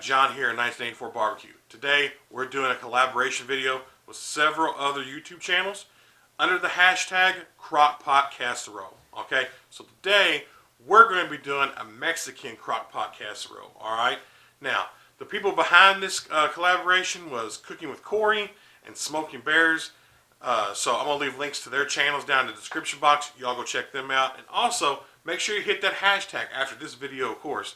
John here in 1984 Barbecue. Today we're doing a collaboration video with several other YouTube channels under the hashtag Crockpot Casserole. Okay, so today we're going to be doing a Mexican Crockpot Casserole. Alright, now the people behind this collaboration was Cooking with Kory and Smoking Bears. So I'm going to leave links to their channels down in the description box. Y'all go check them out. And also, make sure you hit that hashtag after this video, of course.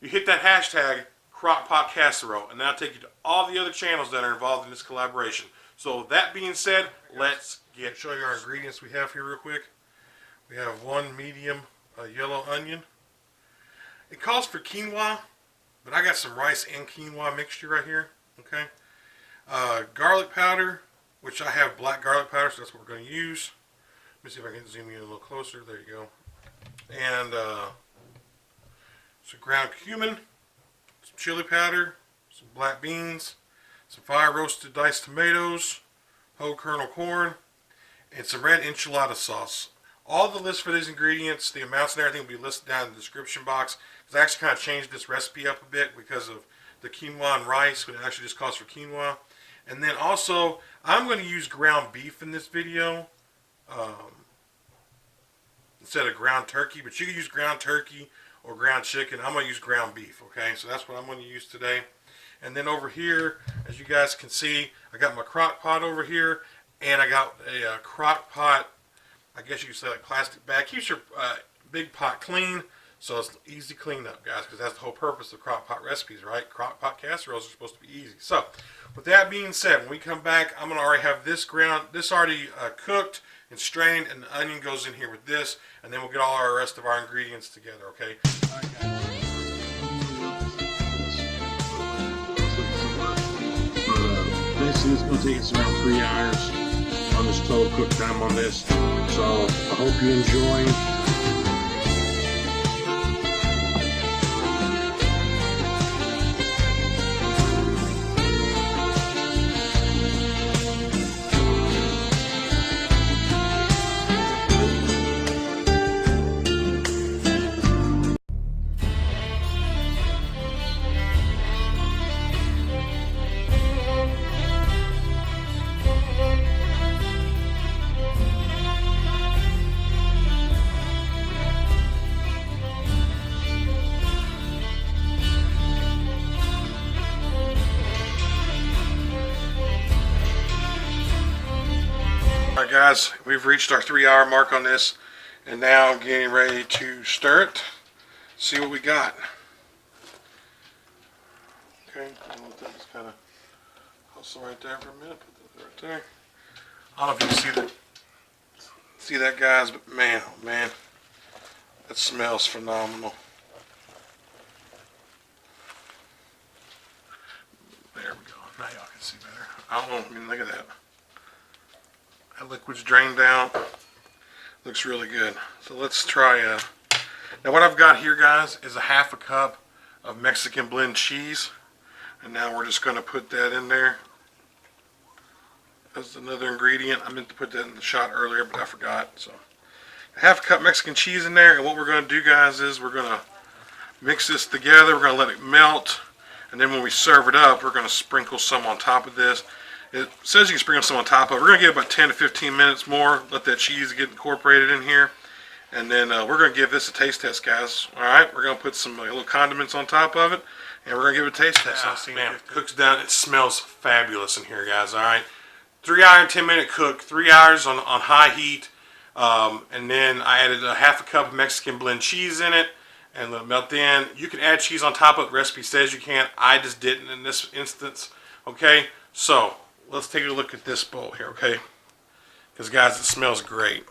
You hit that hashtag Crockpot Casserole, and that'll take you to all the other channels that are involved in this collaboration. So that being said, let's show you our ingredients we have here real quick. We have one medium yellow onion. It calls for quinoa, but I got some rice and quinoa mixture right here. Okay. Garlic powder, which I have black garlic powder, so that's what we're going to use. Let me see if I can zoom in a little closer. There you go. And some ground cumin, some chili powder, some black beans, some fire roasted diced tomatoes, whole kernel corn, and some red enchilada sauce. All the lists for these ingredients, the amounts and everything will be listed down in the description box. Because I actually kind of changed this recipe up a bit because of the quinoa and rice, when it actually just calls for quinoa. And then also, I'm going to use ground beef in this video instead of ground turkey. But you can use ground turkey or ground chicken. I'm going to use ground beef, okay? So that's what I'm going to use today. And then over here, as you guys can see, I got my crock pot over here. And I got a crock pot, I guess you could say like plastic bag. Keeps your big pot clean, so it's easy to clean up, guys, because that's the whole purpose of crock pot recipes, right? Crock pot casseroles are supposed to be easy. So, with that being said, when we come back, I'm going to already have this already cooked and strained, and the onion goes in here with this, and then we'll get all our rest of our ingredients together, okay? All right, guys. Basically, it's going to take us around 3 hours on this total cook time on this. So, I hope you enjoy. Alright guys, we've reached our 3-hour mark on this, and now I'm getting ready to stir it, see what we got. Okay, I'm going to let this kind of hustle right there for a minute, put that right there. I don't know if you can see that guys, but man, oh man, that smells phenomenal. There we go, now y'all can see better. I don't know, I mean look at that. That liquid's drained out. Looks really good. So let's try now what I've got here, guys, is a half a cup of Mexican blend cheese. And now we're just going to put that in there. That's another ingredient. I meant to put that in the shot earlier, but I forgot. So a half a cup Mexican cheese in there. And what we're going to do, guys, is we're going to mix this together. We're going to let it melt. And then when we serve it up, we're going to sprinkle some on top of this. It says you can sprinkle some on top of it. We're going to give about 10 to 15 minutes more. Let that cheese get incorporated in here. And then we're going to give this a taste test, guys. Alright, we're going to put some little condiments on top of it. And we're going to give it a taste test. Man, cooks down. It smells fabulous in here, guys. Alright. 3-hour and 10-minute cook. 3 hours on high heat. And then I added a half a cup of Mexican blend cheese in it. And let it melt in. You can add cheese on top of it. The recipe says you can. I just didn't in this instance. Okay. So let's take a look at this bowl here, okay? Because, guys, it smells great.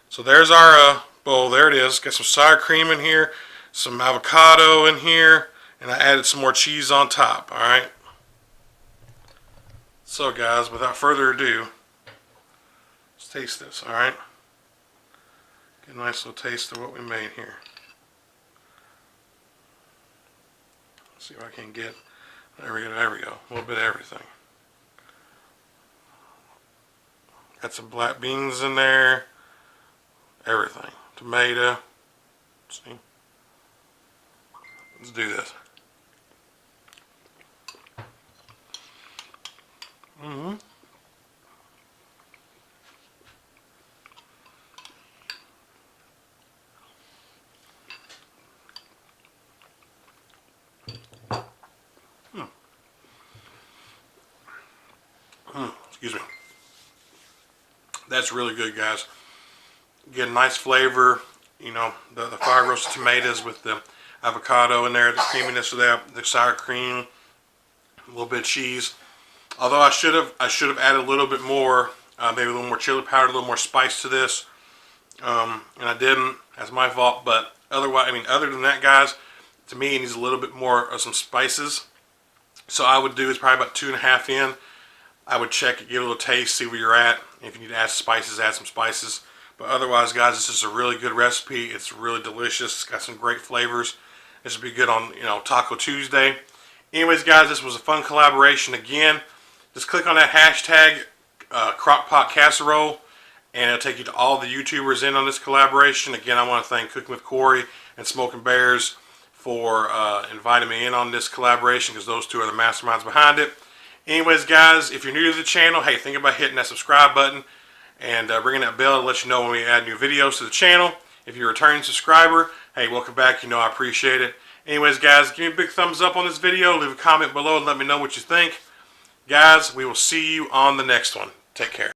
So there's our bowl. There it is. Got some sour cream in here, some avocado in here, and I added some more cheese on top, all right? So, guys, without further ado, let's taste this, all right? Get a nice little taste of what we made here. Let's see if I can get, there we go, a little bit of everything. Got some black beans in there, everything. Tomato. See? Let's do this. Mm-hmm. Excuse me. That's really good, guys. Get a nice flavor. You know, the fire roasted tomatoes with the avocado in there, the creaminess of that, the sour cream, a little bit of cheese. Although I should have added a little bit more, maybe a little more chili powder, a little more spice to this, and I didn't. That's my fault. But otherwise, I mean, other than that, guys, to me it needs a little bit more of some spices. So I would do is probably about 2.5 in. I would check it, give it a little taste, see where you're at. If you need to add spices, add some spices. But otherwise, guys, this is a really good recipe. It's really delicious. It's got some great flavors. This would be good on, you know, Taco Tuesday. Anyways, guys, this was a fun collaboration. Again, just click on that hashtag Crockpot Casserole, and it'll take you to all the YouTubers in on this collaboration. Again, I want to thank Cooking with Kory and Smoking Bears for inviting me in on this collaboration, because those two are the masterminds behind it. Anyways, guys, if you're new to the channel, hey, think about hitting that subscribe button and ringing that bell to let you know when we add new videos to the channel. If you're a returning subscriber, hey, welcome back. You know I appreciate it. Anyways, guys, give me a big thumbs up on this video. Leave a comment below and let me know what you think. Guys, we will see you on the next one. Take care.